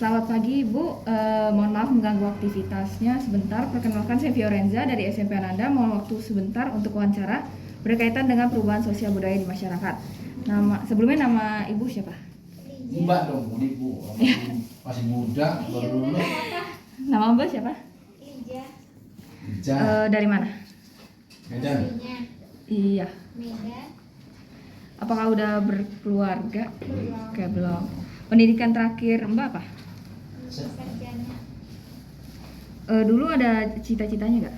Selamat pagi Ibu, mohon maaf mengganggu aktivitasnya sebentar. Perkenalkan saya Fiorenza dari SMP Ananda. Mohon waktu sebentar untuk wawancara berkaitan dengan perubahan sosial budaya di masyarakat. Sebelumnya nama Ibu siapa? Mbak dong, Ibu. Masih muda, baru lulus. Nama Mbak siapa? Ija. Dari mana? Medan. Iya. Medan. Apakah udah berkeluarga? Oke, belum. Pendidikan terakhir Mbak apa? Pekerjaannya Dulu ada cita-citanya nggak?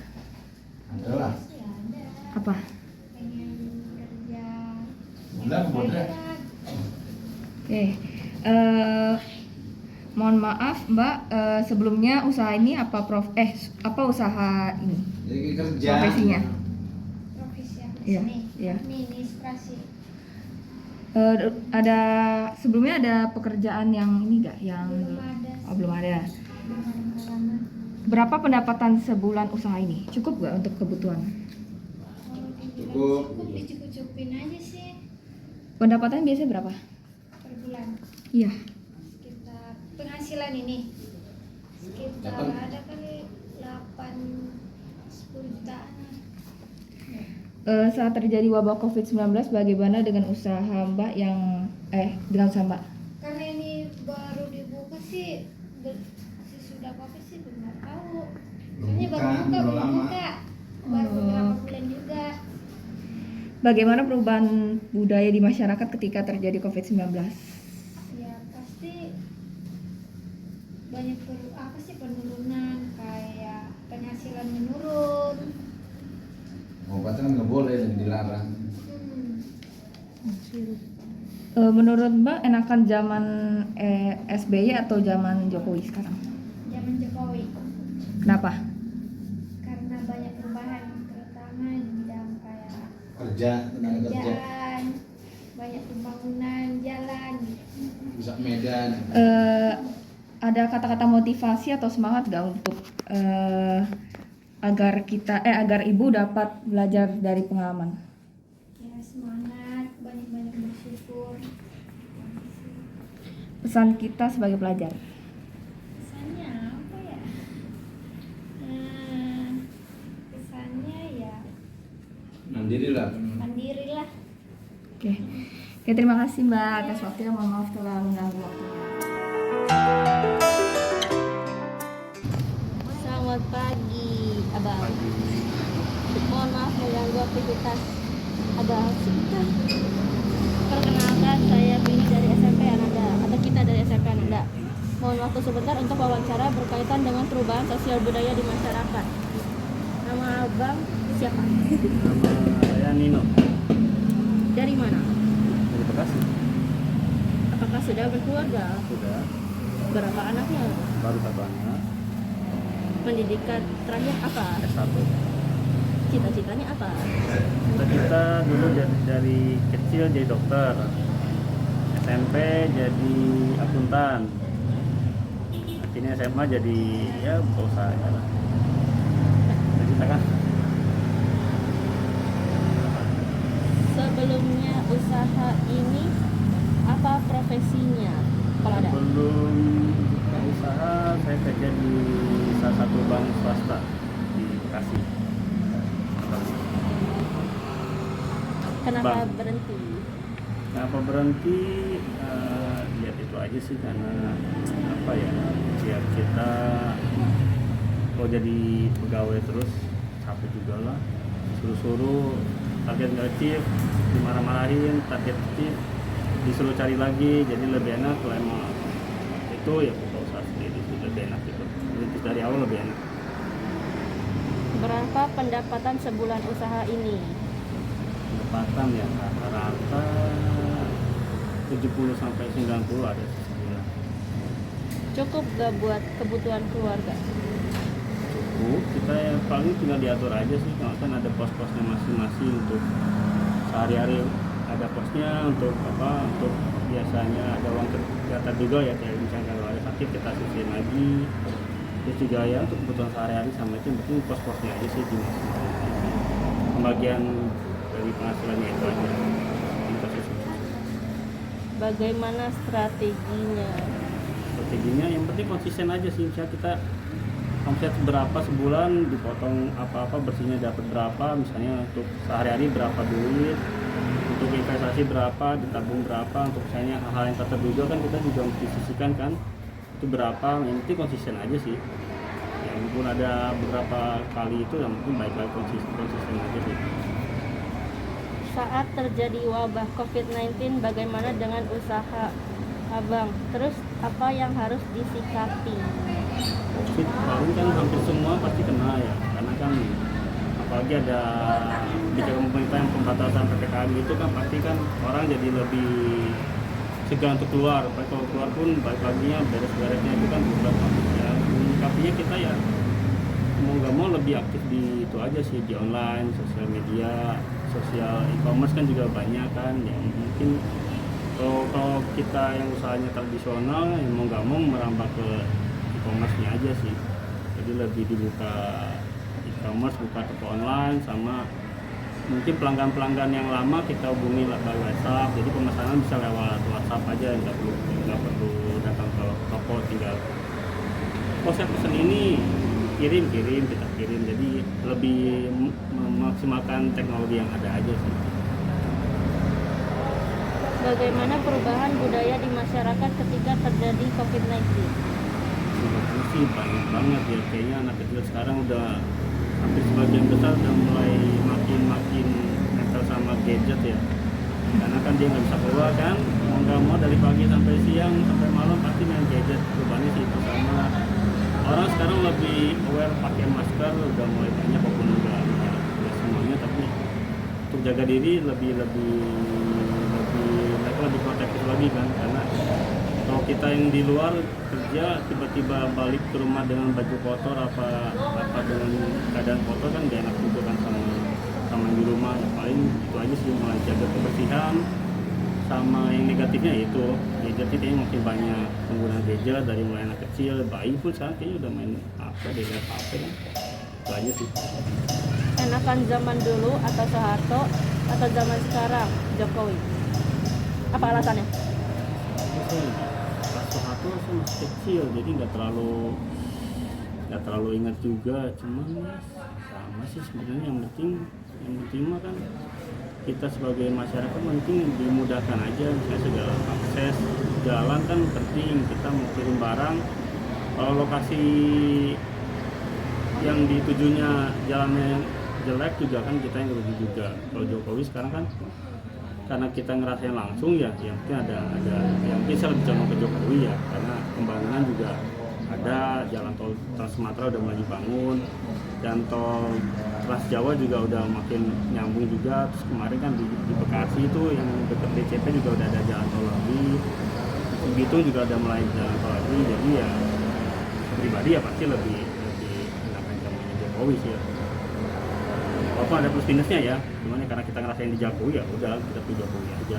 Adalah. sih ada, Apa? pengen kerja Bulan bodrek. Oke. Mohon maaf Mbak, sebelumnya usaha ini apa apa usaha ini? Jadi kerja. Profesinya? profesi apa Iya, sih? iya. Administrasi. Ada sebelumnya ada pekerjaan yang ini nggak? Yang Belum ada. Oh, belum ada. Pengalaman. Berapa pendapatan sebulan usaha ini? Cukup nggak untuk kebutuhan? Kalau dibilang Cukup. cukup dicukup-cukupin aja sih Pendapatan biasanya berapa? per bulan. Iya. Sekitar penghasilan ini sekitar Dapat. ada kali 8-10 jutaan lah. Saat terjadi wabah COVID-19, bagaimana dengan usaha Mbak yang dengan usaha Mbak? Karena ini baru dibuka sih, sudah COVID sih belum tahu. Soalnya baru buka, Belum belum lama. buka, baru beberapa bulan juga. Bagaimana perubahan budaya di masyarakat ketika terjadi COVID-19? Ya pasti banyak penurunan, kayak penghasilan menurun. Obatnya kan nggak boleh dan dilarang. Menurut Mbak enakan zaman SBY atau zaman Jokowi sekarang? Zaman Jokowi, Kenapa? karena banyak perubahan, terutama di bidang kayak Kerja, tenaga kerja. kerjaan, banyak pembangunan jalan. Bisa Medan. Ada kata-kata motivasi atau semangat gak untuk agar ibu dapat belajar dari pengalaman? Ya semangat, banyak-banyak bersyukur. Pesan kita sebagai pelajar. Kesannya apa ya? Kesannya ya Mandiri lah. mandiri lah. Oke, terima kasih Mbak atas waktunya. Mohon maaf telah mengganggu waktunya. Selamat pagi, Abang. Mohon maaf mengganggu aktivitas Abang sebentar. Perkenalkan, saya Vini dari SMP Ananda, atau kita dari SMP Ananda. Mohon waktu sebentar untuk wawancara berkaitan dengan perubahan sosial budaya di masyarakat. Nama Abang siapa? Nama saya Nino Dari mana? dari Bekasi. Apakah sudah berkeluarga? Sudah Berapa anaknya? baru satu anak, Pendidikan terakhir apa? S1. Cita-citanya apa? Kita dulu dari kecil jadi dokter, SMP jadi akuntan, akhirnya SMA jadi ya buka usaha aja lah. Kita kan Sebelumnya usaha ini apa profesinya? Kalau ada. sebelum buka usaha saya kerja di salah satu bank swasta di Bekasi. Kenapa Bang. berhenti? Kenapa berhenti? Lihat itu aja sih, karena apa ya, biar kita kalau jadi pegawai terus capek juga lah, suruh-suruh target nggak achieve, dimarah-marahin, target achieve disuruh cari lagi. Jadi lebih enak kalau emang itu ya buka usaha sendiri sih, lebih enak gitu, rintis dari awal lebih enak. Berapa pendapatan sebulan usaha ini? Pendapatan ya rata-rata 70 sampai 90 ada sebulan. Cukup gak buat kebutuhan keluarga? Cukup, kita yang paling tinggal diatur aja sih, kalau kan ada pos-posnya masing-masing untuk sehari-hari, ada posnya untuk apa, untuk biasanya ada uang terdatar juga ya, kayak misalnya kalau ada sakit kita sisihin lagi, terus juga ya untuk kebutuhan sehari-hari sama itu, yang penting pos-posnya aja sih di masing-masing. Pembagian dari penghasilannya itu aja. Bagaimana strateginya? Seperti strateginya. Yang penting konsisten aja sih, misalnya kita omset berapa sebulan, dipotong apa-apa bersihnya dapat berapa, misalnya untuk sehari-hari berapa duit, untuk investasi berapa, ditabung berapa, untuk misalnya hal-hal yang tak terduga kan kita juga mesti sisihkan kan, itu berapa. Yang penting konsisten aja sih, yang pun ada beberapa kali itu yang penting baik-baik konsisten aja sih. Saat terjadi wabah COVID-19, bagaimana dengan usaha Abang? Terus apa yang harus disikapi? COVID paling kan hampir semua pasti kena ya, karena kan apalagi ada kebijakan pemerintah yang pembatasan PPKM itu kan pasti kan orang jadi lebih segan untuk keluar. Apalagi kalau keluar pun balik laginya beres-beresnya itu kan bukan ya. Menyikapinya kita ya mau nggak mau lebih aktif di itu aja sih, di online, sosial media, sosial e-commerce kan juga banyak kan yang mungkin kalau kita yang usahanya tradisional yang mau nggak mau merambah ke e-commerce-nya aja sih. Jadi lebih dibuka e-commerce, buka toko online, sama mungkin pelanggan-pelanggan yang lama kita hubungi lewat WhatsApp. Jadi pemesanan bisa lewat WhatsApp aja, nggak perlu datang ke toko, tinggal saya pesan ini, kirim kita kirim. Jadi lebih memaksimalkan teknologi yang ada aja sih. Bagaimana perubahan budaya di masyarakat ketika terjadi COVID-19? Sebenarnya sih banyak banget ya, kayaknya anak kecil sekarang udah hampir sebagian besar udah mulai makin mental sama gadget ya, karena kan dia nggak bisa keluar kan, mau nggak mau dari pagi sampai siang sampai malam pasti main gadget. Perubahannya sih itu, sama orang sekarang lebih aware pakai masker, udah mulai banyak walaupun nggak semuanya, tapi untuk jaga diri mereka lebih protektif lagi kan, karena kalau kita yang di luar kerja tiba-tiba balik ke rumah dengan baju kotor apa dengan keadaan kotor kan gak enak juga kan sama di rumah. Ya paling itu aja sih, mulai jaga kebersihan. Sama yang negatifnya itu gadget, kayaknya makin banyak penggunaan gadget dari mulai anak kecil, bayi pun sekarang kayaknya udah main apa deh, HP kan. Itu aja sih. Enakan zaman dulu atau Soeharto atau zaman sekarang Jokowi? Apa alasannya? Pas Soeharto saya masih kecil, jadi nggak terlalu ingat juga. Cuman ya sama sih sebenarnya, yang penting mah kan kita sebagai masyarakat penting dimudahkan aja, misalnya segala akses jalan kan penting. Kita mau kirim barang, kalau lokasi yang ditujunya jalannya jelek juga kan kita yang rugi juga. Kalau Jokowi sekarang kan karena kita ngerasain langsung ya, yang penting ada yang mungkin saya lebih condong ke Jokowi ya, karena pembangunan juga ada, jalan tol Trans Sumatera udah mulai dibangun, dan tol Trans Jawa juga udah makin nyambung juga. Terus kemarin kan di Bekasi itu yang dekat DCP juga udah ada jalan tol lagi, Bitung juga udah mulai jalan tol lagi. Jadi ya pribadi ya pasti lebih enakan zamannya Jokowi sih ya. Walaupun ada plus minusnya ya, cuman ya karena kita ngerasain di Jokowi ya udah kita pilih Jokowi aja.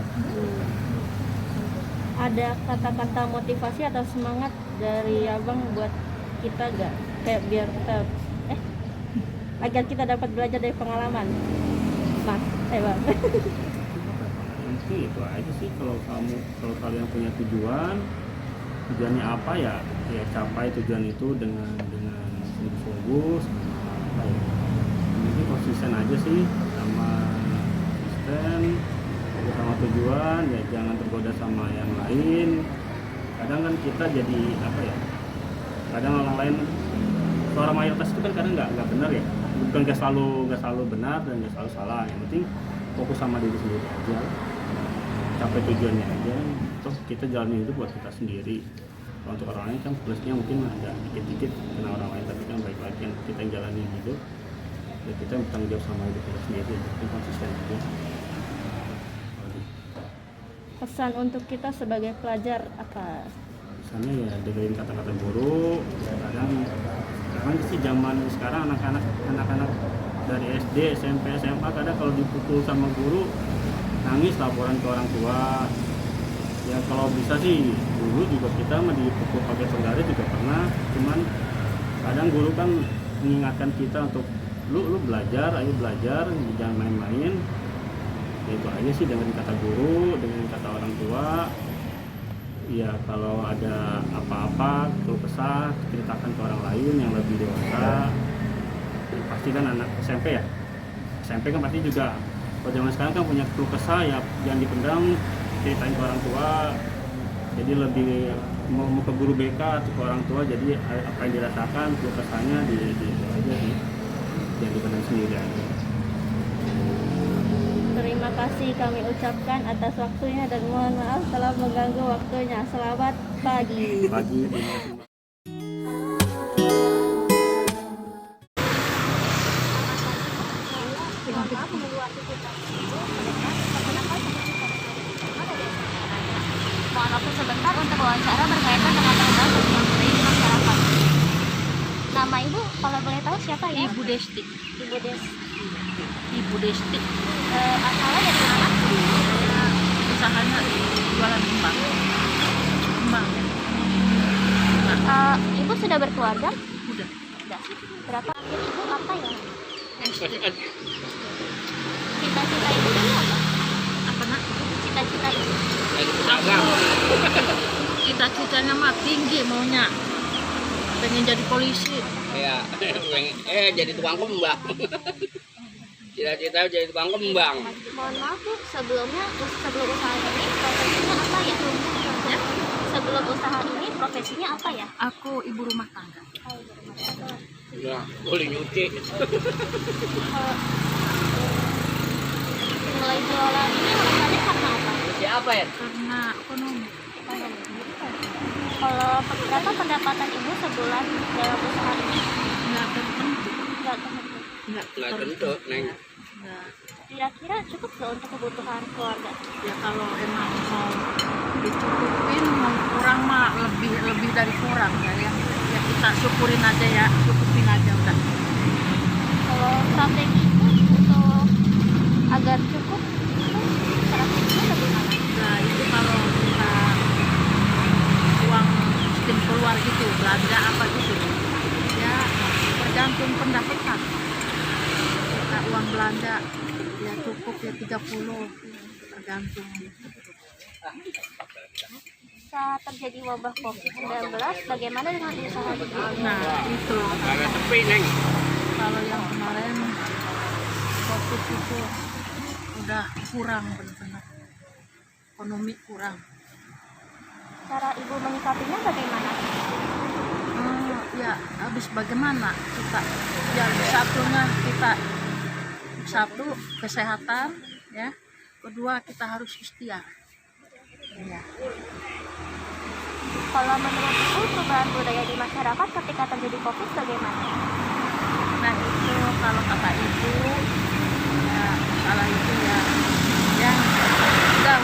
Ada kata-kata motivasi atau semangat dari Abang buat kita gak? Kayak biar kita agar kita dapat belajar dari pengalaman, Mas. Bang. Mungkin itu aja sih, kalau kalian punya tujuannya apa ya capai tujuan itu dengan sungguh-sungguh, sama apa ya, ini konsisten aja sih, sama tujuan ya, jangan tergoda sama yang lain. Kadang kan kita jadi apa ya, kadang orang lain, suara mayoritas itu kan kadang nggak benar ya, bukan nggak selalu benar dan nggak selalu salah. Yang penting fokus sama diri sendiri aja, capai tujuannya aja. Terus kita jalanin itu buat kita sendiri. Kalau untuk orang lain kan plusnya mungkin ada dikit-dikit kena orang lain, tapi kan baik lagi kita yang jalanin hidup ya, kita bertanggung jawab sama hidup kita sendiri. Jadi konsisten aja. Pesan untuk kita sebagai pelajar apa? Misalnya ya dengerin kata-kata guru. Kadang sih zaman sekarang anak-anak dari SD, SMP, SMA kadang kalau dipukul sama guru nangis laporan ke orang tua. Ya kalau bisa sih dulu juga kita mah dipukul pakai sendal juga pernah. Cuman kadang guru kan mengingatkan kita untuk lu belajar, ayo belajar, jangan main-main. Ya itu aja sih, dengerin kata guru, dengerin kata orang tua. ya kalau ada apa-apa keluh kesah ceritakan ke orang lain yang lebih dewasa. Pasti kan anak SMP ya, SMP kan pasti juga kalau zaman sekarang kan punya keluh kesah ya, yang dipendam ceritain ke orang tua, jadi lebih mau ke guru BK atau ke orang tua, jadi apa yang dirasakan keluh kesahnya di aja sih, yang dipendam sendiri aja. Terima kasih kami ucapkan atas waktunya dan mohon maaf telah mengganggu waktunya. Selamat pagi. Pagi, terima kasih. Mohon waktu sebentar untuk wawancara berkaitan dengan program sosial budaya di masyarakat. Nama ibu kalau boleh tahu siapa ya? Ibu Desti. Ibu Desti. Ibu Desti. Asalnya dari mana? Saya usahanya jualan kembang. Kembang. Nah, Ibu sudah berkeluarga? udah. Sudah. Berapa akhir ibu apa ya? SD. Cita-cita ibu dulu apa? Apa nak? Cita-cita ibu. Cita-citanya mah tinggi maunya. Pengen jadi polisi. Ya, jadi tukang kembang. Cita-cita jadi tukang kembang. Mohon maaf Bu, sebelum usaha ini profesinya apa ya? Ya? Sebelum usaha ini profesinya apa ya? Aku ibu rumah tangga. Ya, boleh nyuci. Mulai jualan ini alasannya karena apa? Siapa ya? Karena ekonomi. Kalau berapa pendapatan ibu sebulan dalam usaha ini? Nggak tertentu. Nggak tentu. Nggak tentu, Neng. Nggak. Kira-kira cukup nggak untuk kebutuhan keluarga? Ya kalau emang mau dicukupin, mau kurang mah lebih dari kurang ya. Ya kita syukurin aja ya, cukupin aja udah. Kalau strategi itu untuk agar cukup itu strateginya bagaimana? Nah itu kalau kita uang sistem keluar gitu, belanja apa gitu, ya tergantung pendapatan. Kita uang belanja ya cukup ya 30, tergantung. Saat terjadi wabah COVID-19, bagaimana dengan usaha ibu? Nah itu Agak sepi, Neng. kalau yang kemarin COVID itu udah kurang benar-benar, ekonomi kurang. Cara ibu menyikapinya bagaimana? Ya habis bagaimana kita, yang satunya kita satu kesehatan ya, kedua kita harus ikhtiar ya. Kalau menurut ibu perubahan budaya di masyarakat ketika terjadi COVID bagaimana? Nah itu kalau kata ibu ya salah itu ya, yang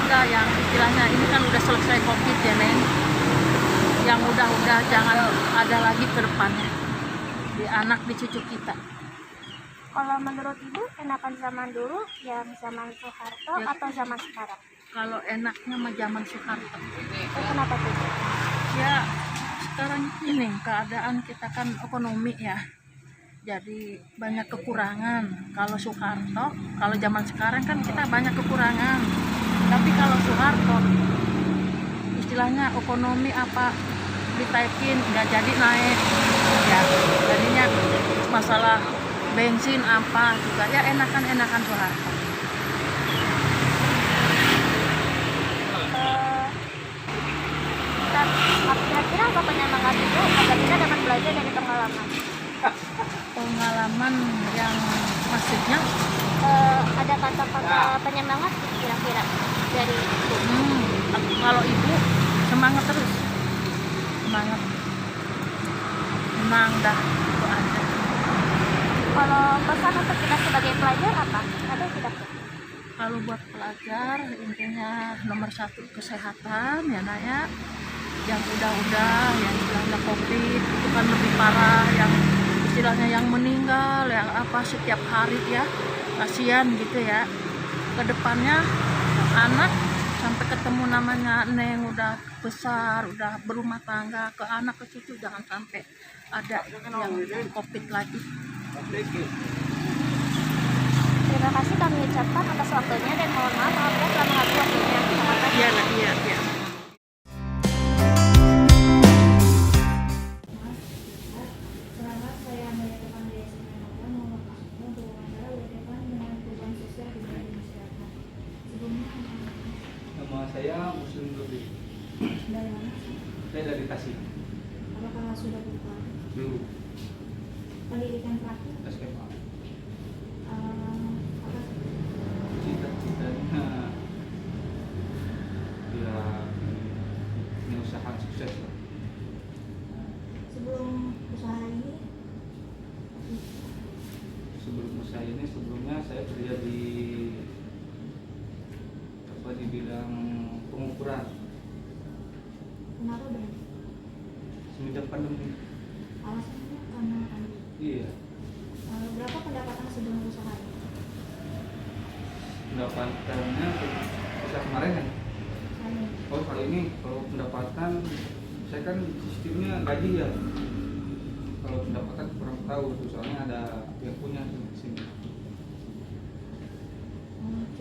udah yang istilahnya ini kan udah selesai COVID ya Neng, yang udah jangan ada lagi ke depannya di anak di cucu kita. Kalau menurut ibu enakan zaman dulu yang zaman Soeharto Ya. atau zaman sekarang? Kalau enaknya mah zaman Soeharto. Kenapa tuh? Ya sekarang ini keadaan kita kan ekonomi ya, jadi banyak kekurangan. Kalau Soeharto, kalau zaman sekarang kan kita banyak kekurangan, tapi kalau Soeharto istilahnya ekonomi apa ditaikin nggak jadi naik ya, jadinya masalah bensin apa juga ya enakan Soeharto. Kira-kira apa penyemangat itu agar kita dapat belajar dari pengalaman? Pengalaman yang maksudnya Ada kata-kata penyemangat kira-kira dari ibu? kalau ibu semangat terus, semangat, menang dah itu aja. Kalau pesan untuk kita sebagai pelajar apa? Ada tidak? Kalau buat pelajar intinya nomor 1 kesehatan ya nak ya, yang udah yang istilahnya COVID itu kan lebih parah, yang istilahnya yang meninggal yang apa setiap hari ya, kasihan gitu ya. Kedepannya anak sampai ketemu namanya Neng udah besar, udah berumah tangga, ke anak ke cucu jangan sampai ada yang COVID lagi. Terima kasih kami ucapkan atas waktunya dan mohon maaf apabila telah mengganggu waktunya. Terima kasih. Iya. di Tasik. Apakah sudah buka? Dulu Pendidikan terakhir SMA. apa? Cita-citanya ya ini usaha sukses lah. Sebelum usaha ini Sebelumnya saya kerja di bidang pengukuran. kenapa berhenti? Semenjak pandemi. Alasannya karena pandemi. Iya, Berapa pendapatan sebelum usaha ini? pendapatannya usaha kemarin ya. Saya Oh, kali ini kalau pendapatan saya kan sistemnya gaji ya. Kalau pendapatan kurang tahu tuh, soalnya ada yang punya di sini.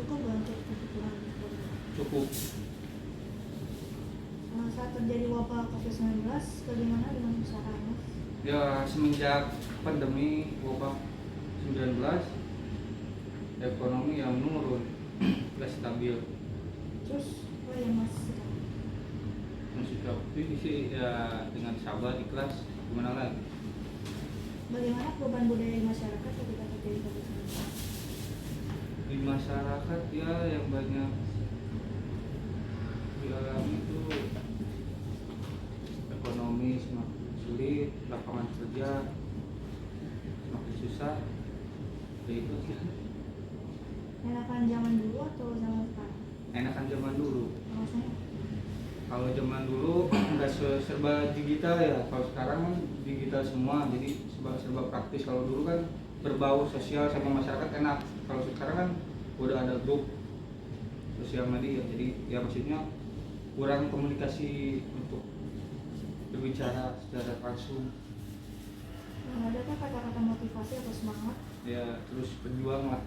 cukup nggak untuk kebutuhan keluarga? Cukup. Saat terjadi wabah COVID-19, bagaimana dengan usahanya? Ya semenjak pandemi wabah 19, ekonomi yang menurun, nggak stabil. Terus apa yang Mas sekarang? Mensikapi sih ya dengan sabar, ikhlas, gimana lagi. Bagaimana perubahan budaya di masyarakat ketika terjadi COVID-19? Di masyarakat ya yang banyak dialami itu ekonomi semakin sulit, lapangan kerja semakin susah, ya itu sih. Enakan zaman dulu atau zaman sekarang? Enakan zaman dulu. Alasannya? Kalau zaman dulu nggak serba digital ya, kalau sekarang kan digital semua, jadi serba praktis. Kalau dulu kan berbau sosial sama masyarakat enak. Kalau sekarang kan udah ada grup sosial media, jadi ya maksudnya kurang komunikasi untuk berbicara secara langsung. Adakah kata-kata motivasi atau semangat? Ya terus berjuang lah,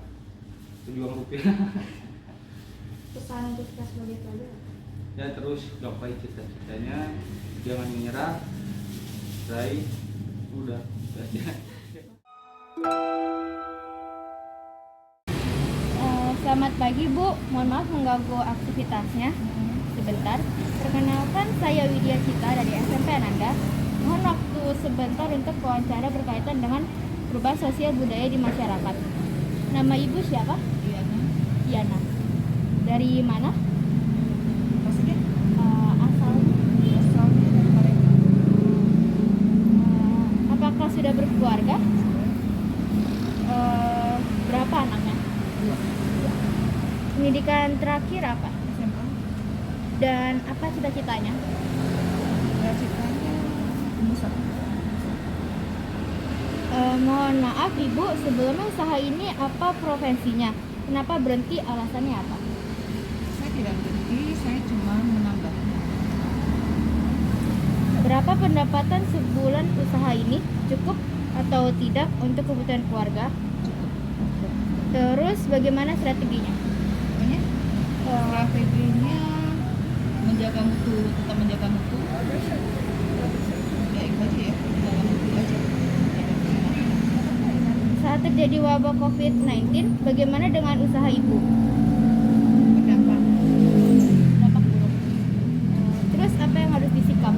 berjuang rupiah. Pesan untuk kita sebagai pelajar? Ya terus gapai cita-citanya, jangan menyerah, raih, udah aja. Selamat pagi Bu, mohon maaf mengganggu aktivitasnya sebentar. Perkenalkan saya Widya Cita dari SMP Ananda. Mohon waktu sebentar untuk wawancara berkaitan dengan perubahan sosial budaya di masyarakat. Nama Ibu siapa? Yana. Dari mana? Maksudnya? Asalnya? Asalnya dari Palembang. Apakah sudah berkeluarga? Berapa anaknya? Pendidikan terakhir apa? SMA. Dan apa cita-citanya? Cita-citanya pengusaha. Mohon maaf Ibu, sebelumnya usaha ini apa profesinya? Kenapa berhenti? Alasannya apa? Saya tidak berhenti, saya cuma menambah. Berapa pendapatan sebulan usaha ini? Cukup atau tidak untuk kebutuhan keluarga? Cukup. Terus bagaimana strateginya? Pokoknya strateginya menjaga mutu, tetap menjaga mutu. Ya itu aja ya, menjaga mutu aja. Saat terjadi wabah COVID-19, bagaimana dengan usaha Ibu? Berdampak buruk. Terus apa yang harus disikap?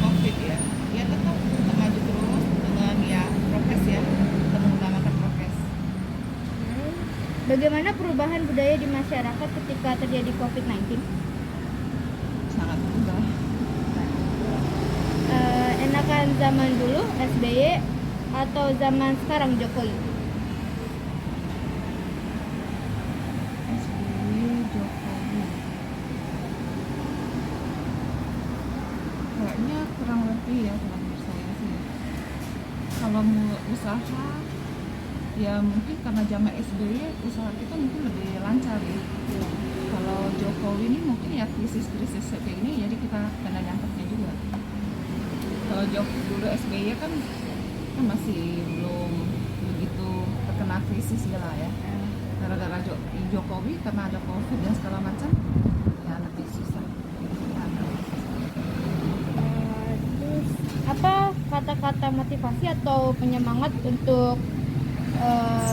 COVID ya, ya tetap maju terus dengan ya prokes ya, tetap mengutamakan prokes. Bagaimana perubahan budaya di masyarakat ketika terjadi COVID-19? Sangat berubah. Enakan zaman dulu SBY atau zaman sekarang Jokowi? SBY, Jokowi. Kayaknya kurang lebih ya kalau menurut saya sih. Kalau mau usaha, ya mungkin karena zaman SBY usaha kita mungkin lebih lancar ya. Kalau Jokowi ini mungkin ya krisis-krisis kayak ini, jadi kita kena dampaknya juga. Kalau dulu SBY kan masih belum begitu terkena krisis segala ya. Gara-gara Jokowi karena ada COVID dan segala macam, ya lebih susah. Terus apa kata-kata motivasi atau penyemangat untuk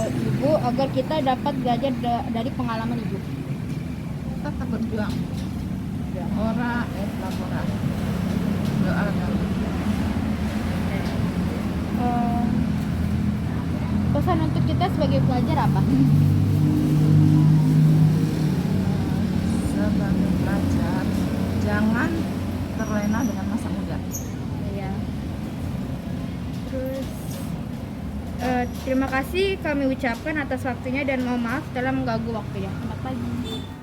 Ibu agar kita dapat belajar dari pengalaman Ibu? Tetap berjuang. Ya ora, labora. Doakan. Pesan untuk kita sebagai pelajar apa? Sebagai pelajar, jangan terlena dengan masa muda. Ya. Terus terima kasih kami ucapkan atas waktunya dan mohon maaf telah mengganggu waktunya. Selamat pagi.